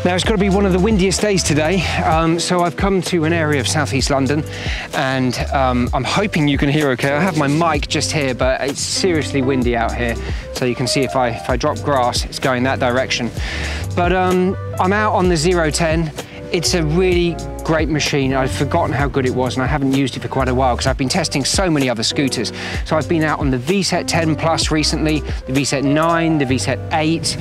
Now it's got to be one of the windiest days today, so I've come to an area of southeast London, and I'm hoping you can hear okay. I have my mic just here, but it's seriously windy out here, so you can see if I drop grass, it's going that direction. But I'm out on the 010. It's a really great machine. I've forgotten how good it was, and I haven't used it for quite a while because I've been testing so many other scooters. So I've been out on the VSET 10 Plus recently, the VSET 9, the VSET 8,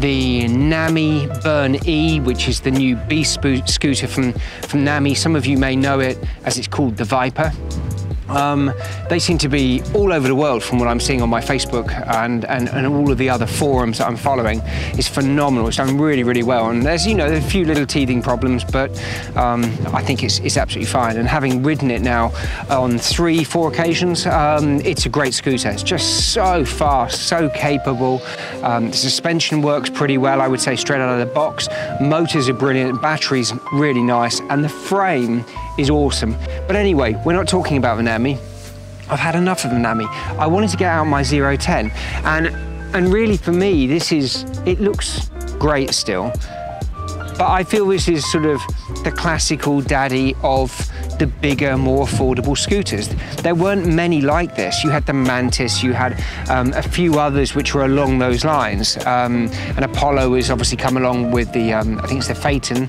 the NAMI Burn E, which is the new beast scooter from NAMI. Some of you may know it as it's called the Viper. They seem to be all over the world from what I'm seeing on my Facebook and all of the other forums that I'm following. It's phenomenal. It's done really, really well. And there's, you know, a few little teething problems, but I think it's absolutely fine. And having ridden it now on 3-4 occasions, it's a great scooter. It's just so fast, so capable. The suspension works pretty well, I would say, straight out of the box. Motors are brilliant, battery's really nice, and the frame is awesome. But anyway, we're not talking about the NAMI. I've had enough of the NAMI. I wanted to get out my 010, and really for me, it looks great still, but I feel this is sort of the classical daddy of the bigger, more affordable scooters. There weren't many like this. You had the Mantis, you had a few others which were along those lines. And Apollo has obviously come along with the, I think it's the Phaeton,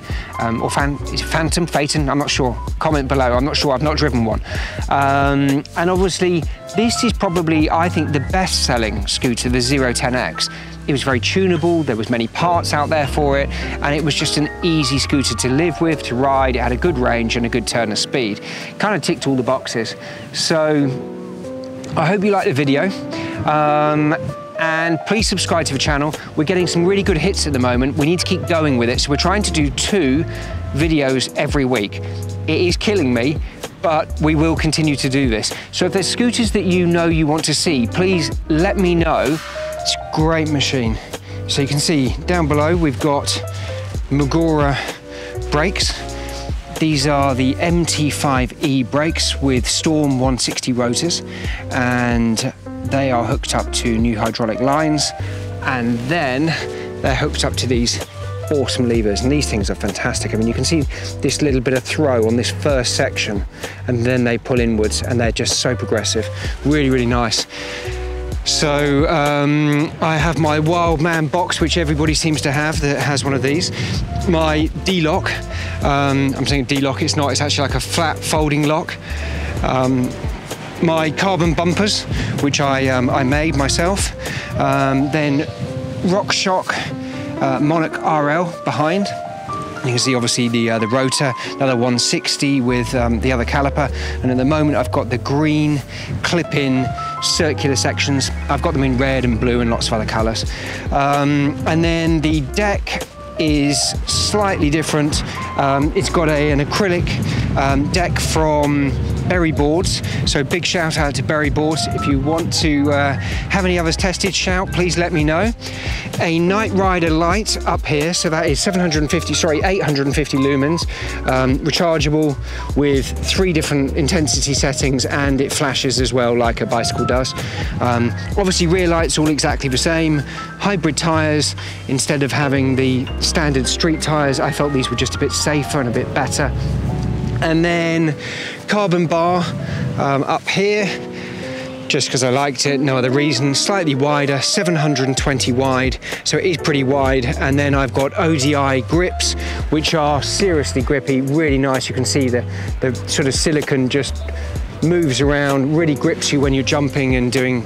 is it Phantom, Phaeton? I'm not sure. Comment below, I'm not sure, I've not driven one. And obviously, this is probably, I think, the best-selling scooter, the 010X. It was very tunable, there was many parts out there for it, and it was just an easy scooter to live with, to ride. It had a good range and a good turn of speed. Kind of ticked all the boxes. So I hope you like the video. And please subscribe to the channel. We're getting some really good hits at the moment. We need to keep going with it. So we're trying to do 2 videos every week. It is killing me, but we will continue to do this. So if there's scooters that you know you want to see, please let me know. It's a great machine. So you can see down below we've got Magura brakes. These are the MT5E brakes with Storm 160 rotors, and they are hooked up to new hydraulic lines, and then they're hooked up to these awesome levers, and these things are fantastic. I mean, you can see this little bit of throw on this first section, and then they pull inwards, and they're just so progressive. Really, really nice. So I have my Wildman box, which everybody seems to have that has one of these. My D-lock, I'm saying D-lock, it's not, it's actually like a flat folding lock. My carbon bumpers, which I made myself. Then RockShox Monarch RL behind. You can see obviously the rotor, another 160 with the other caliper, and at the moment I've got the green clip-in circular sections. I've got them in red and blue and lots of other colours. And then the deck is slightly different. It's got an acrylic deck from Berry Boards, so big shout out to Berry Boards. If you want to have any others tested, shout, please let me know. A Night Rider light up here, so that is 850 lumens, rechargeable with 3 different intensity settings, and it flashes as well like a bicycle does. Obviously rear lights all exactly the same. Hybrid tyres instead of having the standard street tyres. I felt these were just a bit safer and a bit better. And then carbon bar up here, just because I liked it, no other reason. Slightly wider, 720 wide, so it is pretty wide. And then I've got ODI grips, which are seriously grippy, really nice. You can see the sort of silicone just moves around, really grips you when you're jumping and doing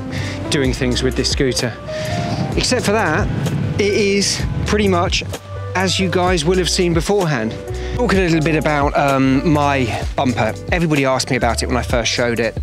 things with this scooter. Except for that, it is pretty much as you guys will have seen beforehand. Talk a little bit about my bumper. Everybody asked me about it when I first showed it.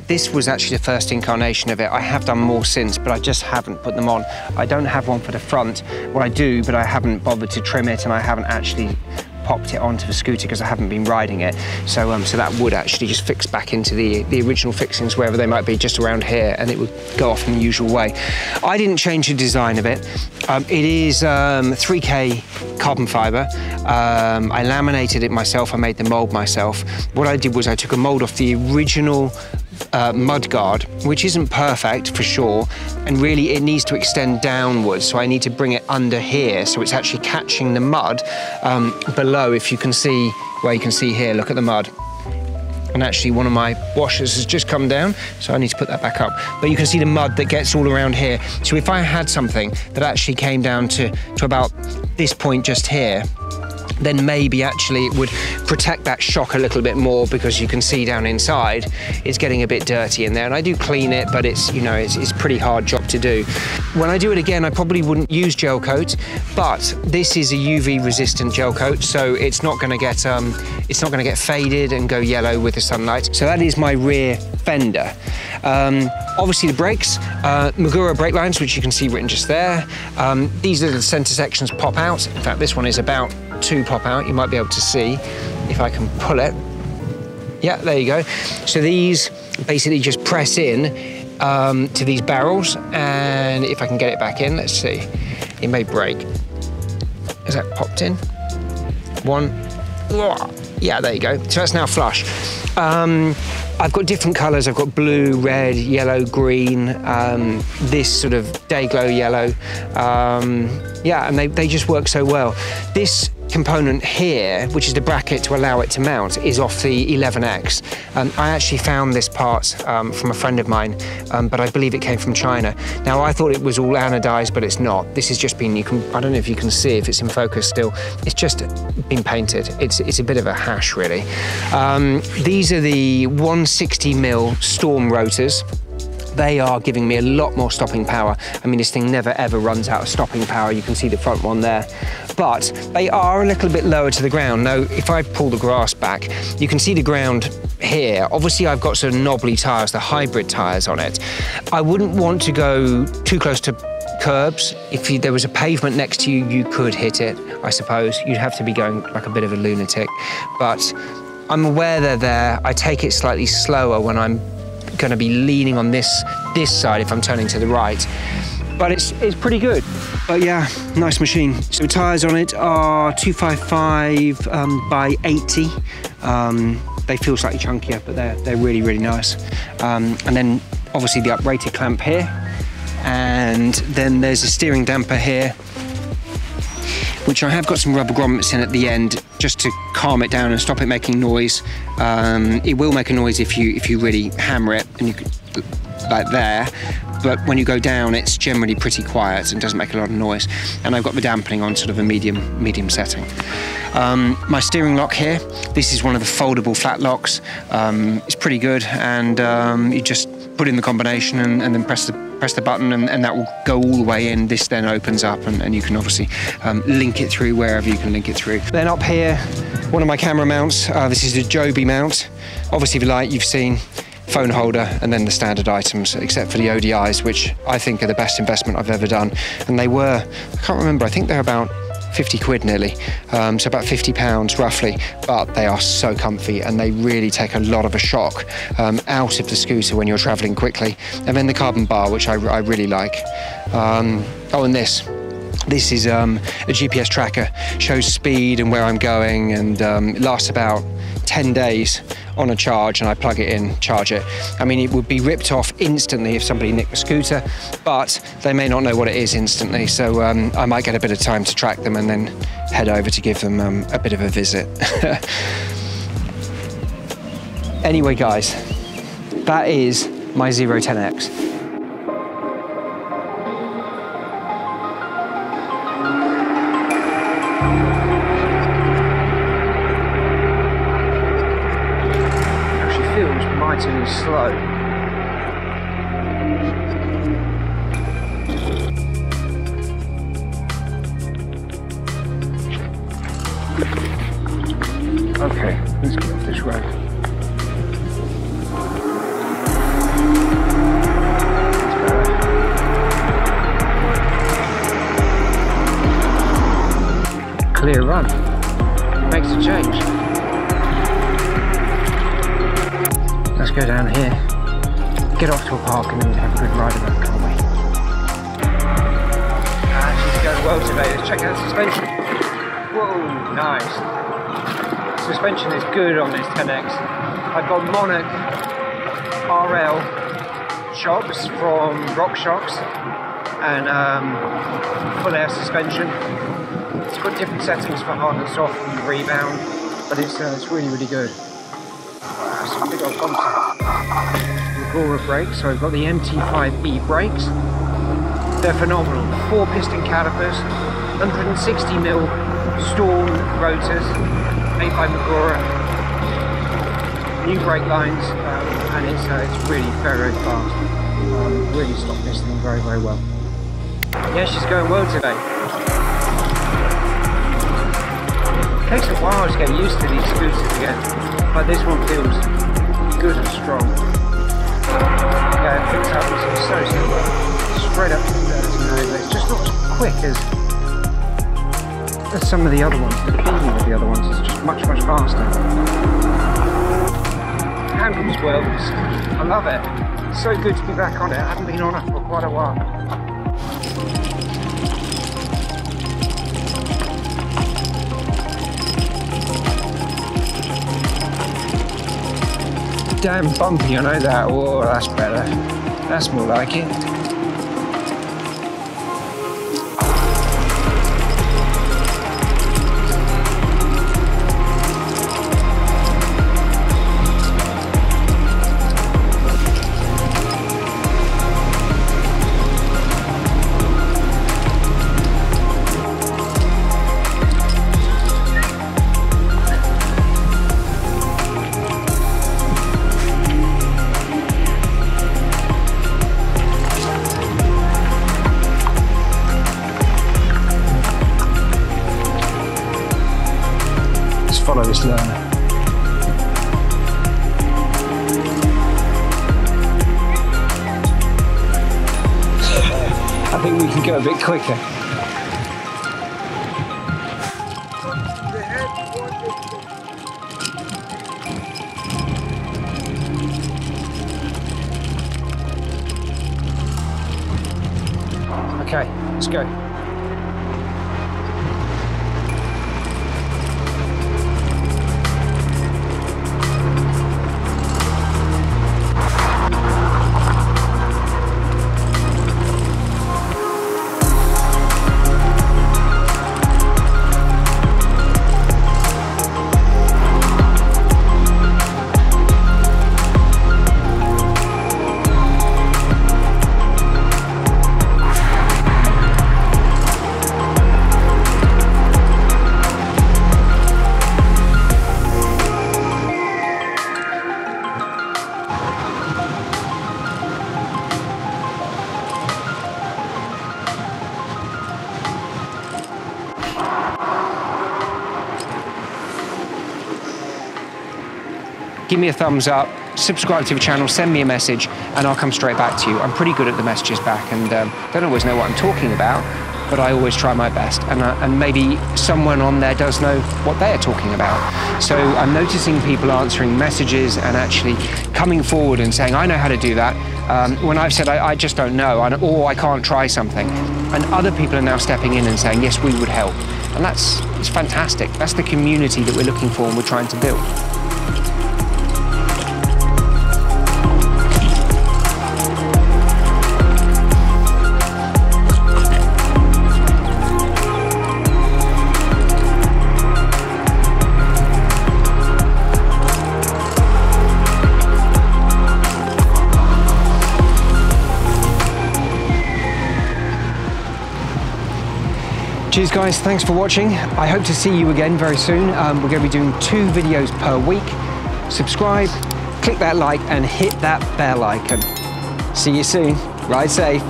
This was actually the first incarnation of it. I have done more since, but I just haven't put them on. I don't have one for the front. Well, I do, but I haven't bothered to trim it, and I haven't actually popped it onto the scooter because I haven't been riding it. So so that would actually just fix back into the original fixings, wherever they might be, just around here, and it would go off in the usual way. I didn't change the design of it. It is 3K carbon fiber. I laminated it myself. I made the mold myself. What I did was I took a mold off the original mud guard, which isn't perfect for sure, and really it needs to extend downwards, so I need to bring it under here so it's actually catching the mud below. If you can see, well, you can see here, look at the mud. And actually one of my washers has just come down, so I need to put that back up. But you can see the mud that gets all around here. So if I had something that actually came down to about this point just here, then maybe actually it would protect that shock a little bit more, because you can see down inside it's getting a bit dirty in there. And I do clean it, but it's, you know, it's a pretty hard job to do. When I do it again, I probably wouldn't use gel coat, but this is a UV resistant gel coat, so it's not going to get faded and go yellow with the sunlight. So that is my rear fender. Obviously the brakes, Magura brake lines, which you can see written just there. These little center sections pop out. In fact, this one is about to pop out. You might be able to see if I can pull it. Yeah, there you go. So these basically just press in to these barrels, and if I can get it back in, let's see. It may break. Is that popped in? One. Yeah, there you go. So that's now flush. I've got different colours. I've got blue, red, yellow, green, this sort of day glow yellow. Yeah, and they just work so well. This component here, which is the bracket to allow it to mount, is off the 11X. I actually found this part from a friend of mine, but I believe it came from China. Now, I thought it was all anodized, but it's not. This has just been, I don't know if you can see, if it's in focus still, it's just been painted. It's a bit of a hash, really. These are the 160 Mil Storm Rotors. They are giving me a lot more stopping power. I mean, this thing never ever runs out of stopping power. You can see the front one there. But they are a little bit lower to the ground. Now, if I pull the grass back, you can see the ground here. Obviously, I've got sort of knobbly tyres, the hybrid tyres on it. I wouldn't want to go too close to curbs. If there was a pavement next to you, you could hit it, I suppose. You'd have to be going like a bit of a lunatic. But I'm aware they're there. I take it slightly slower when I'm going to be leaning on this side if I'm turning to the right, but it's pretty good. But yeah, nice machine. So tyres on it are 255 by 80. They feel slightly chunkier, but they're really, really nice. And then obviously the uprated clamp here, and then there's a steering damper here, which I have got some rubber grommets in at the end just to calm it down and stop it making noise. It will make a noise if you really hammer it, and you could, like there, but when you go down it's generally pretty quiet and doesn't make a lot of noise. And I've got the dampening on sort of a medium setting. My steering lock here, this is one of the foldable flat locks. It's pretty good, and you just put in the combination and then press the button, and that will go all the way in. This then opens up, and you can obviously link it through wherever you can link it through. Then up here, one of my camera mounts. This is the Joby mount. Obviously the light you've seen, phone holder, and then the standard items, except for the ODIs, which I think are the best investment I've ever done. And they were, I can't remember, I think they're about 50 quid nearly, so about 50 pounds roughly, but they are so comfy and they really take a lot of a shock out of the scooter when you're traveling quickly. And then the carbon bar, which I really like. Oh, and this is a GPS tracker, shows speed and where I'm going, and it lasts about 10 days on a charge, and I plug it in, charge it. I mean, it would be ripped off instantly if somebody nicked the scooter, but they may not know what it is instantly, so I might get a bit of time to track them and then head over to give them a bit of a visit. Anyway, guys, that is my 010X. Mightily slow. Okay, let's get off this road. Clear run. Makes a change. Let's go down here, get off to a park, and then we have a good ride about, can't we? She's going well today. Let's check out suspension. Whoa, nice. Suspension is good on this 10X. I've got Monarch RL shocks from RockShox and full air suspension. It's got different settings for hard and soft and rebound, but it's really, really good. Wow, some big old concept. Magura brakes, so I've got the MT5E brakes. They're phenomenal. 4 piston calipers, 160 Mil Storm Rotors, made by Magura. New brake lines, and it's really very, very fast. Really stopped pistoning very, very well. Yeah, she's going well today. It takes a while to get used to these scooters again, but this one feels good and strong. Yeah, it picks up so well. Straight up to nowhere. It's just not as quick as some of the other ones. The beating of the other ones is just much, much faster. Handles well. I love it. It's so good to be back on it. I haven't been on it for quite a while. Damn bumpy, I know that. Oh, that's better. That's more like it. Follow this learner. I think we can go a bit quicker. Okay, let's go. Give me a thumbs up, subscribe to the channel, send me a message, and I'll come straight back to you. I'm pretty good at the messages back and don't always know what I'm talking about, but I always try my best. And maybe someone on there does know what they're talking about. So I'm noticing people answering messages and actually coming forward and saying, I know how to do that. When I've said, I just don't know, or I can't try something. And other people are now stepping in and saying, yes, we would help. And it's fantastic. That's the community that we're looking for and we're trying to build. Cheers guys, thanks for watching. I hope to see you again very soon. We're going to be doing 2 videos per week. Subscribe, click that like and hit that bell icon. See you soon. Ride safe.